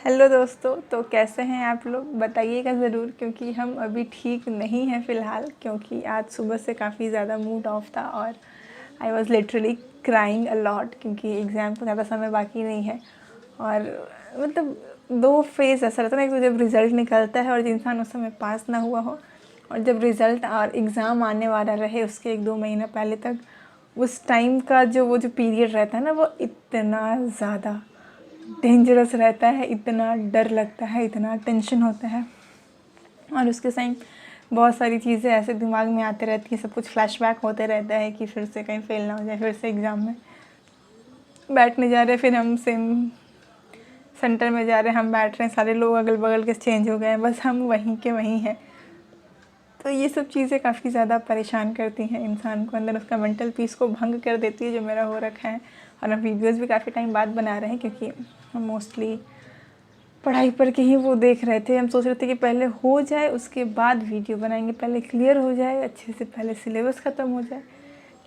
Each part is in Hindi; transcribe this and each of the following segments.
हेलो दोस्तों, तो कैसे हैं आप लोग? बताइएगा ज़रूर, क्योंकि हम अभी ठीक नहीं हैं फ़िलहाल। क्योंकि आज सुबह से काफ़ी ज़्यादा मूड ऑफ था और I was literally crying a lot, क्योंकि एग्ज़ाम को ज़्यादा समय बाकी नहीं है। और मतलब दो फेज़ ऐसा रहता है ना, एक तो जब रिज़ल्ट निकलता है और इंसान उस समय पास ना हुआ हो, और जब रिज़ल्ट और एग्ज़ाम आने वाला रहे उसके 1-2 महीना पहले तक, उस टाइम का वो जो पीरियड रहता है ना, वो इतना ज़्यादा डेंजरस रहता है, इतना डर लगता है, इतना टेंशन होता है। और उसके टाइम बहुत सारी चीज़ें ऐसे दिमाग में आते रहती हैं, सब कुछ फ्लैशबैक होते रहता है कि फिर से कहीं फेल ना हो जाए, फिर से एग्ज़ाम में बैठने जा रहे, फिर हम सेम सेंटर में जा रहे हैं, हम बैठ रहे हैं, सारे लोग अगल बगल के चेंज हो गए हैं, बस हम वहीं के वहीं हैं। तो ये सब चीज़ें काफ़ी ज़्यादा परेशान करती हैं इंसान को, अंदर उसका मेंटल पीस को भंग कर देती है, जो मेरा हो रखा है। और हम वीडियोज़ भी काफ़ी टाइम बाद बना रहे हैं, क्योंकि हम मोस्टली पढ़ाई पर के ही वो देख रहे थे। हम सोच रहे थे कि पहले हो जाए उसके बाद वीडियो बनाएंगे, पहले क्लियर हो जाए अच्छे से, पहले सिलेबस ख़त्म हो जाए,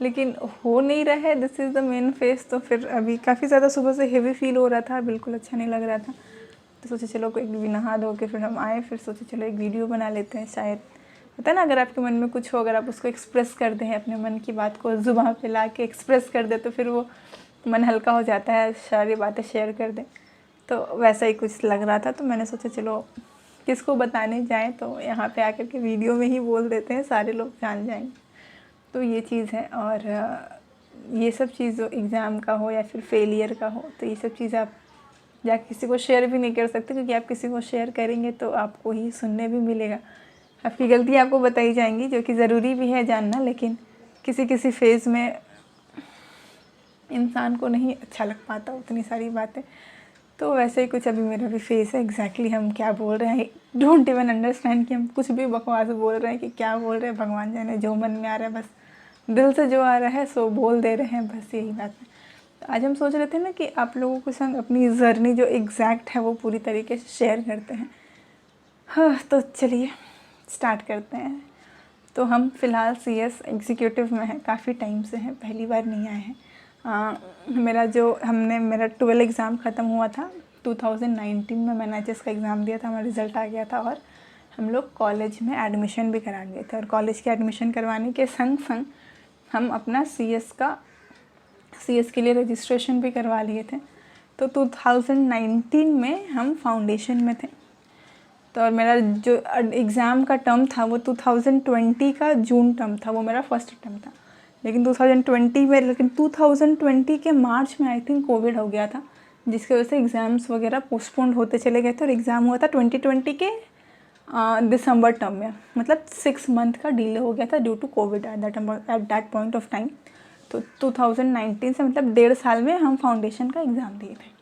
लेकिन हो नहीं रहा है। This is the main face. तो फिर अभी काफ़ी ज़्यादा सुबह से हेवी फील हो रहा था, बिल्कुल अच्छा नहीं लग रहा था। तो सोचे चलो एक भी नहा धो के फिर हम आए, फिर सोचे चलो एक वीडियो बना लेते हैं। शायद होता है ना, अगर आपके मन में कुछ हो, अगर आप उसको एक्सप्रेस कर दें, अपने मन की बात को ज़ुबान पे ला के एक्सप्रेस कर दे, तो फिर वो मन हल्का हो जाता है, सारी बातें शेयर कर दें। तो वैसा ही कुछ लग रहा था, तो मैंने सोचा चलो किसको बताने जाएं, तो यहाँ पे आकर के वीडियो में ही बोल देते हैं, सारे लोग जान जाएंगे। तो ये चीज़ है। और ये सब चीज़ जो एग्ज़ाम का हो या फिर फेलियर का हो, तो ये सब चीज़ आप या किसी को शेयर भी नहीं कर सकते, क्योंकि आप किसी को शेयर करेंगे तो आपको ही सुनने भी मिलेगा। आपकी गलती आपको बताई जाएंगी, जो कि ज़रूरी भी है जानना, लेकिन किसी किसी फेज़ में इंसान को नहीं अच्छा लग पाता उतनी सारी बातें। तो वैसे ही कुछ अभी मेरा भी फेस है। एग्जैक्टली हम क्या बोल रहे हैं, डोंट इवन अंडरस्टैंड कि हम कुछ भी बकवास बोल रहे हैं कि क्या बोल रहे हैं। भगवान जाने, जो मन में आ रहा है, बस दिल से जो आ रहा है सो बोल दे रहे हैं, बस यही बात है। तो आज हम सोच रहे थे ना कि आप लोगों के संग अपनी जर्नी जो एग्जैक्ट है वो पूरी तरीके से शेयर करते हैं। हाँ, तो चलिए स्टार्ट करते हैं। तो हम फ़िलहाल CS एग्जीक्यूटिव में हैं, काफ़ी टाइम से हैं, पहली बार नहीं आए हैं। मेरा 12 एग्ज़ाम ख़त्म हुआ था 2019 में। मैंने HS का एग्ज़ाम दिया था, हमारा रिज़ल्ट आ गया था और हम लोग कॉलेज में एडमिशन भी करा लिए थे। और कॉलेज के एडमिशन करवाने के संग संग हम अपना CS के लिए रजिस्ट्रेशन भी करवा लिए थे। तो 2019 में हम फाउंडेशन में थे। तो और मेरा जो एग्ज़ाम का टर्म था वो 2020 का जून टर्म था, वो मेरा फर्स्ट टर्म था। लेकिन 2020 के मार्च में आई थिंक कोविड हो गया था, जिसकी वजह से एग्ज़ाम्स वगैरह पोस्टपोन्ड होते चले गए थे। और एग्ज़ाम हुआ था 2020 के दिसंबर टर्म में, मतलब 6 मंथ का डिले हो गया था due to COVID at that point of time. तो 2019 से मतलब 1.5 साल में हम फाउंडेशन का एग्ज़ाम दिए थे।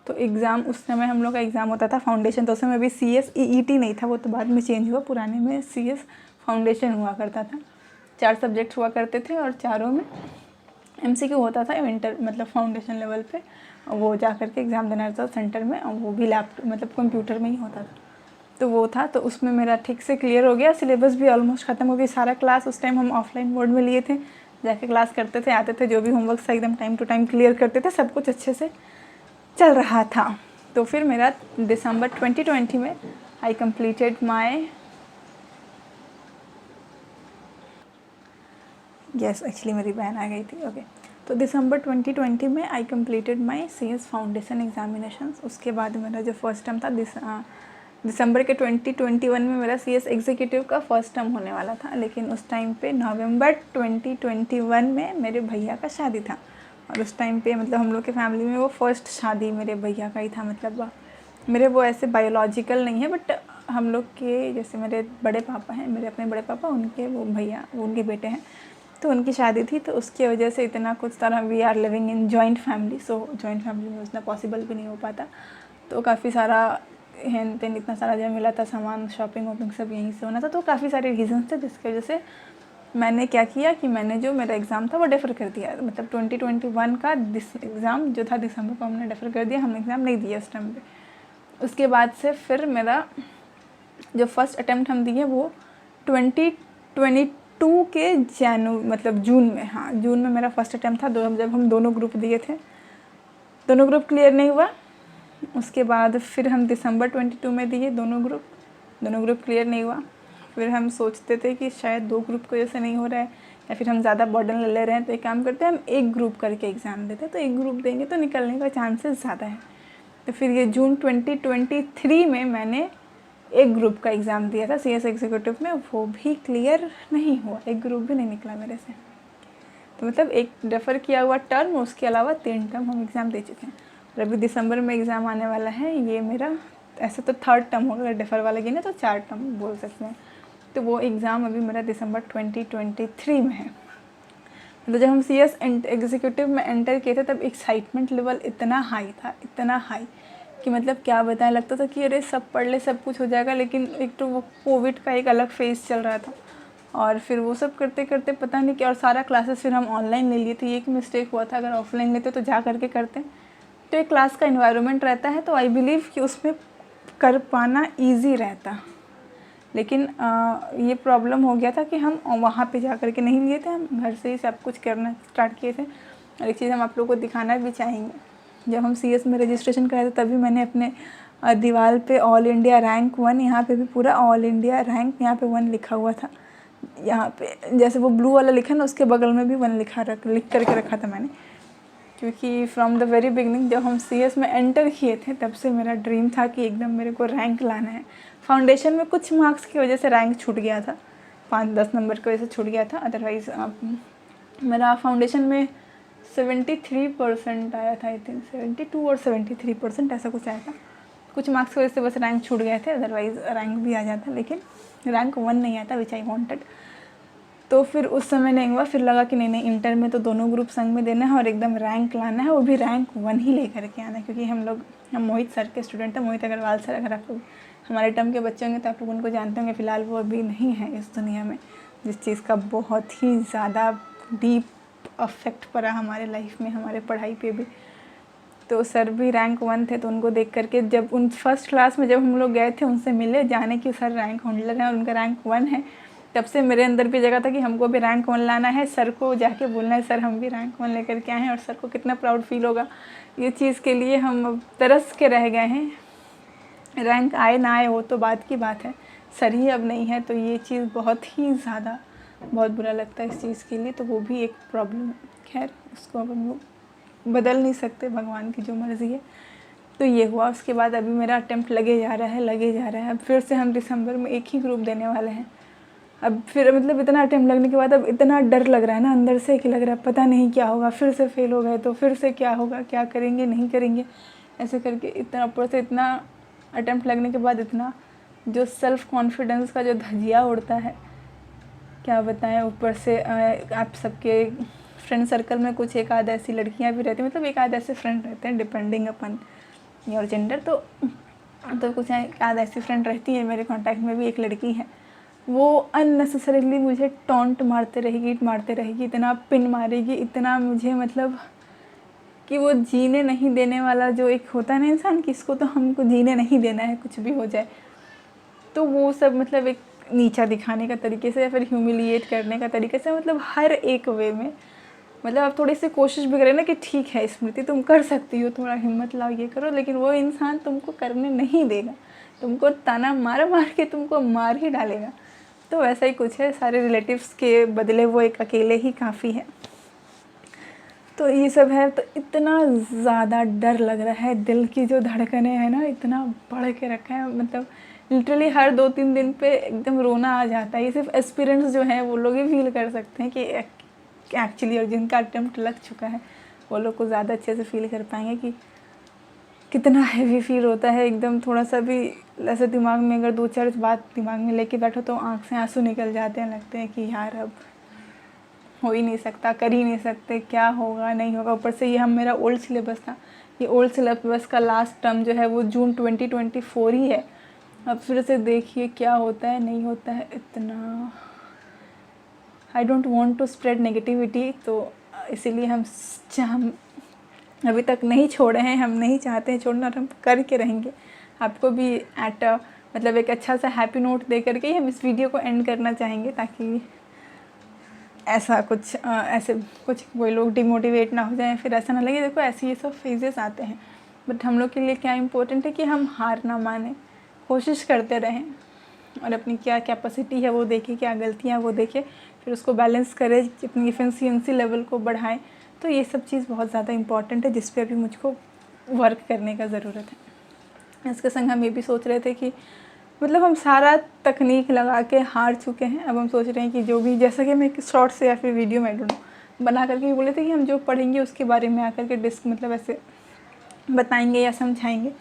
तो एग्ज़ाम उस समय हम लोग का एग्ज़ाम होता था फाउंडेशन, तो उस समय अभी CS EET नहीं था, वो तो बाद में चेंज हुआ। पुराने में CS फाउंडेशन हुआ करता था, 4 सब्जेक्ट हुआ करते थे और चारों में MCQ होता था मतलब फाउंडेशन लेवल पे। वो जा कर के एग्ज़ाम देना रहता था सेंटर में, और वो भी लैपटॉप मतलब कंप्यूटर में ही होता था। तो वो था, तो उसमें मेरा ठीक से क्लियर हो गया। सिलेबस भी ऑलमोस्ट ख़त्म हो गई, सारा क्लास उस टाइम हम ऑफलाइन मोड में लिए थे, जाके क्लास करते थे, आते थे, जो भी होमवर्क था एकदम टाइम टू टाइम क्लियर करते थे, सब कुछ अच्छे से चल रहा था। तो फिर मेरा दिसंबर 2020 में आई कंप्लीटेड माई एक्चुअली मेरी बहन आ गई थी। ओके, तो दिसंबर 2020 में I completed my CS foundation examinations. उसके बाद मेरा जो फर्स्ट टर्म था दिसंबर के 2021 में मेरा CS एग्जीक्यूटिव का फर्स्ट टर्म होने वाला था। लेकिन उस टाइम पे नवंबर 2021 में मेरे भैया का शादी था, और उस टाइम पे मतलब हम लोग के फैमिली में वो फर्स्ट शादी मेरे भैया का ही था। मतलब मेरे वो ऐसे बायोलॉजिकल नहीं है, बट हम लोग के जैसे मेरे बड़े पापा हैं, मेरे अपने बड़े पापा, उनके वो भैया, वो उनके बेटे हैं, तो उनकी शादी थी। तो उसकी वजह से इतना कुछ तरह we are living in joint family, so joint family में उतना पॉसिबल भी नहीं हो पाता। तो काफ़ी सारा हैन तेन इतना सारा जब मिला था सामान, शॉपिंग वॉपिंग सब यहीं से होना था। तो काफ़ी सारे रीजंस थे, जिसकी वजह से मैंने क्या किया कि मैंने जो मेरा एग्ज़ाम था वो डेफर कर दिया। मतलब 2021 का एग्ज़ाम जो था दिसंबर को हमने डेफर कर दिया, हमने एग्ज़ाम नहीं दिया उस टाइम पे। उसके बाद से फिर मेरा जो फर्स्ट अटैम्प्ट हम दिए वो 2022 के मतलब जून में, हाँ जून में मेरा फर्स्ट अटैम्प्ट था। जब हम दोनों ग्रुप दिए थे, दोनों ग्रुप क्लियर नहीं हुआ, उसके बाद फिर हम दिसंबर 22 में दिए दोनों ग्रुप क्लियर नहीं हुआ। फिर हम सोचते थे कि शायद 2 ग्रुप की वजह से नहीं हो रहा है या फिर हम ज़्यादा बर्डन ले रहे हैं, तो एक काम करते हैं हम एक ग्रुप करके एग्ज़ाम देते हैं, तो एक ग्रुप देंगे तो निकलने का चांसेस ज़्यादा है। तो फिर ये जून 2023 में मैंने एक ग्रुप का एग्ज़ाम दिया था CS एग्जीक्यूटिव में, वो भी क्लियर नहीं हुआ, एक ग्रुप भी नहीं निकला मेरे से। तो मतलब एक रेफ़र किया हुआ टर्म, उसके अलावा 3 टर्म हम एग्ज़ाम दे चुके हैं। और अभी दिसंबर में एग्ज़ाम आने वाला है, ये मेरा ऐसे तो 3rd टर्म होगा, अगर डेफर वाला गिने तो 4 टर्म बोल सकते हैं। तो वो एग्ज़ाम अभी मेरा दिसंबर 2023 में है। तो जब हम CS एग्जीक्यूटिव में एंटर किए थे तब एक्साइटमेंट लेवल इतना हाई था, इतना हाई कि मतलब क्या बताएं, लगता था कि अरे सब पढ़ ले सब कुछ हो जाएगा। लेकिन एक तो वो कोविड का एक अलग फेज़ चल रहा था और फिर वो सब करते करते पता नहीं क्या, और सारा क्लासेस फिर हम ऑनलाइन ले लिए थे। ये एक मिस्टेक हुआ था, अगर ऑफलाइन लेते तो जा करके करते। तो एक क्लास का इन्वायरमेंट रहता है तो आई बिलीव कि उसमें कर पाना ईजी रहता। लेकिन ये प्रॉब्लम हो गया था कि हम वहाँ पे जा कर के नहीं लिए थे, हम घर से ही सब कुछ करना स्टार्ट किए थे। और एक चीज़ हम आप लोगों को दिखाना भी चाहेंगे, जब हम CS में रजिस्ट्रेशन कराए थे तभी मैंने अपने दीवार पे ऑल इंडिया रैंक 1, यहाँ पे भी पूरा ऑल इंडिया रैंक यहाँ पे 1 लिखा हुआ था। यहाँ पे जैसे वो ब्लू वाला लिखा ना, उसके बगल में भी 1 लिख करके रखा था मैंने, क्योंकि फ्रॉम द वेरी बिगनिंग जब हम CS में एंटर किए थे तब से मेरा ड्रीम था कि एकदम मेरे को रैंक लाना है। फाउंडेशन में कुछ मार्क्स की वजह से रैंक छूट गया था, 5-10 नंबर की वजह से छूट गया था। अदरवाइज़ मेरा फाउंडेशन में 73% आया था, आई थिंक 72 और 73% ऐसा कुछ आया था। कुछ मार्क्स की वजह से बस रैंक छूट गए थे, अदरवाइज़ रैंक भी आ जाता, लेकिन रैंक 1 नहीं आता विच आई वॉन्टेड। तो फिर उस समय नहीं हुआ। फिर लगा कि नहीं इंटर में तो दोनों ग्रुप संग में देना है और एकदम रैंक लाना है, वो भी रैंक 1 ही लेकर के आना है। क्योंकि हम मोहित सर के स्टूडेंट हैं, मोहित अग्रवाल सर। अगर आप लोग हमारे टर्म के बच्चे होंगे तो आप लोग उनको जानते होंगे। फ़िलहाल वो अभी नहीं है इस दुनिया में, जिस चीज़ का बहुत ही ज़्यादा डीप अफेक्ट पड़ा हमारे लाइफ में, हमारे पढ़ाई पे भी। तो सर भी रैंक 1 थे, तो उनको देख करके जब उन फर्स्ट क्लास में जब हम लोग गए थे उनसे मिले, जाने कि सर रैंक होल्डर हैं और उनका रैंक 1 है, तब से मेरे अंदर भी जगह था कि हमको भी रैंक 1 लाना है। सर को जाके बोलना है सर हम भी रैंक 1 लेकर के आए हैं, और सर को कितना प्राउड फील होगा। ये चीज़ के लिए हम तरस के रह गए हैं। रैंक आए ना आए वो तो बात की बात है, सर ही अब नहीं है, तो ये चीज़ बहुत ही ज़्यादा बहुत बुरा लगता है इस चीज़ के लिए। तो वो भी एक प्रॉब्लम है, खैर उसको अब हम लोग बदल नहीं सकते, भगवान की जो मर्ज़ी है। तो ये हुआ। उसके बाद अभी मेरा अटेम्प्ट लगे जा रहा है। अब फिर से हम दिसंबर में एक ही ग्रुप देने वाले हैं। अब फिर मतलब इतना अटेम्प्ट लगने के बाद अब इतना डर लग रहा है ना अंदर से कि लग रहा है पता नहीं क्या होगा, फिर से फेल हो गए तो फिर से क्या होगा, क्या करेंगे नहीं करेंगे, ऐसे करके इतना ऊपर से इतना अटेम्प्ट लगने के बाद इतना जो सेल्फ़ कॉन्फिडेंस का जो धजिया उड़ता है, क्या बताएं। ऊपर से आप सबके फ्रेंड सर्कल में कुछ एक आध ऐसी लड़कियां भी रहती हैं, मतलब एक आध ऐसे फ्रेंड रहते हैं डिपेंडिंग अपन योर जेंडर। तो कुछ एक आध ऐसी फ्रेंड रहती है, मेरे कॉन्टैक्ट में भी एक लड़की है, वो अननेसेसरीली मुझे टॉन्ट मारते रहेगी, इतना पिन मारेगी, इतना मुझे मतलब कि वो जीने नहीं देने वाला जो एक होता है ना इंसान कि इसको तो हमको जीने नहीं देना है कुछ भी हो जाए। तो वो सब मतलब एक नीचा दिखाने का तरीके से या फिर ह्यूमिलिएट करने का तरीके से, मतलब हर एक वे में। मतलब आप थोड़ी सी कोशिश भी करें ना कि ठीक है स्मृति तुम कर सकती हो, थोड़ा हिम्मत लाओ ये करो, लेकिन वो इंसान तुमको करने नहीं देगा, तुमको ताना मार के तुमको मार ही डालेगा। तो वैसा ही कुछ है, सारे रिलेटिव्स के बदले वो एक अकेले ही काफ़ी है। तो ये सब है। तो इतना ज़्यादा डर लग रहा है, दिल की जो धड़कनें हैं ना इतना बढ़ के रखा है, मतलब लिटरली हर 2-3 दिन पे एकदम रोना आ जाता है। ये सिर्फ एस्पिरेंट्स जो हैं वो लोग ही फील कर सकते हैं कि एक्चुअली, और जिनका अटेम्प्ट लग चुका है वो लोग को ज़्यादा अच्छे से फील कर पाएंगे कि कितना हैवी फील होता है। एकदम थोड़ा सा भी ऐसे दिमाग में अगर 2-4 बात दिमाग में लेके बैठो तो आँख से आंसू निकल जाते हैं, लगते हैं कि यार अब हो ही नहीं सकता, कर ही नहीं सकते, क्या होगा नहीं होगा। ऊपर से ये मेरा ओल्ड सिलेबस था, ये ओल्ड सिलेबस का लास्ट टर्म जो है वो जून 2024 ही है। अब फिर से देखिए क्या होता है नहीं होता है। इतना I don't want to spread negativity, तो इसीलिए हम अभी तक नहीं छोड़े हैं, हम नहीं चाहते हैं छोड़ना, और हम करके रहेंगे। आपको भी मतलब एक अच्छा सा हैप्पी नोट दे करके ही हम इस वीडियो को एंड करना चाहेंगे, ताकि ऐसा कुछ कोई लोग डिमोटिवेट ना हो जाए, फिर ऐसा ना लगे। देखो ऐसे ये सब फेजेस आते हैं, बट हम लोग के लिए क्या इम्पोर्टेंट है कि हम हार ना माने, कोशिश करते रहें और अपनी क्या कैपेसिटी है वो देखें, क्या गलतियाँ वो देखें, फिर उसको बैलेंस करें, अपनी एफिशिएंसी लेवल को बढ़ाएं। तो ये सब चीज़ बहुत ज़्यादा इम्पॉर्टेंट है जिस पे अभी मुझको वर्क करने का ज़रूरत है। इसके संग हम ये भी सोच रहे थे कि मतलब हम सारा तकनीक लगा के हार चुके हैं, अब हम सोच रहे हैं कि जो भी, जैसा कि मैं शॉर्ट्स या फिर वीडियो में बना करके बोले थे कि हम जो पढ़ेंगे उसके बारे में आकर के मतलब ऐसे बताएंगे या समझाएंगे।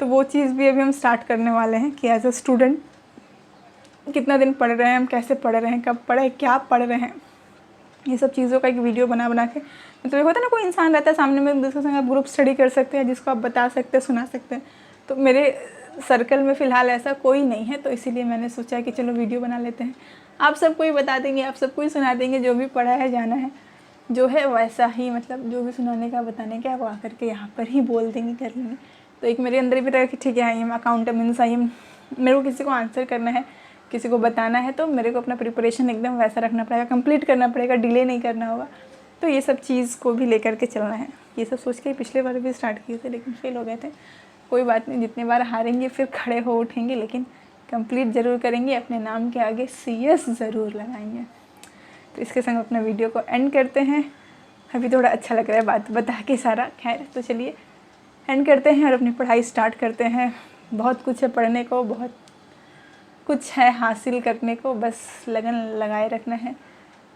तो वो चीज़ भी अभी हम स्टार्ट करने वाले हैं कि एज अ स्टूडेंट कितना दिन पढ़ रहे हैं, हम कैसे पढ़ रहे हैं, कब पढ़े, क्या पढ़ रहे हैं, ये सब चीज़ों का एक वीडियो बना के, मतलब होता है ना कोई इंसान रहता है सामने में, जिसके संग आप ग्रुप स्टडी कर सकते हैं, जिसको आप बता सकते हैं, सुना सकते हैं। तो मेरे सर्कल में फ़िलहाल ऐसा कोई नहीं है, तो इसीलिए मैंने सोचा कि चलो वीडियो बना लेते हैं। आप सबको ही बता देंगे, आप सबको ही सुना देंगे, जो भी पढ़ा है जाना है जो है वैसा ही, मतलब जो भी सुनाने का बताने का वो आकर के यहाँ पर ही बोल देंगे, कर लेंगे। तो एक मेरे अंदर भी रहा कि ठीक है, I am account means I am, मेरे को किसी को आंसर करना है, किसी को बताना है, तो मेरे को अपना प्रिपरेशन एकदम वैसा रखना पड़ेगा, कंप्लीट करना पड़ेगा, डिले नहीं करना होगा। तो ये सब चीज़ को भी लेकर के चलना है। ये सब सोच के पिछले बार भी स्टार्ट किए थे लेकिन फेल हो गए थे। कोई बात नहीं, जितने बार हारेंगे फिर खड़े हो उठेंगे, लेकिन कंप्लीट ज़रूर करेंगे, अपने नाम के आगे CS ज़रूर लगाएंगे। तो इसके संग अपना वीडियो को एंड करते हैं। अभी थोड़ा अच्छा लग रहा है बात बता के सारा, खैर तो चलिए एंड करते हैं और अपनी पढ़ाई स्टार्ट करते हैं। बहुत कुछ है पढ़ने को, बहुत कुछ है हासिल करने को, बस लगन लगाए रखना है,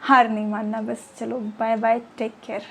हार नहीं मानना बस। चलो बाय बाय, टेक केयर।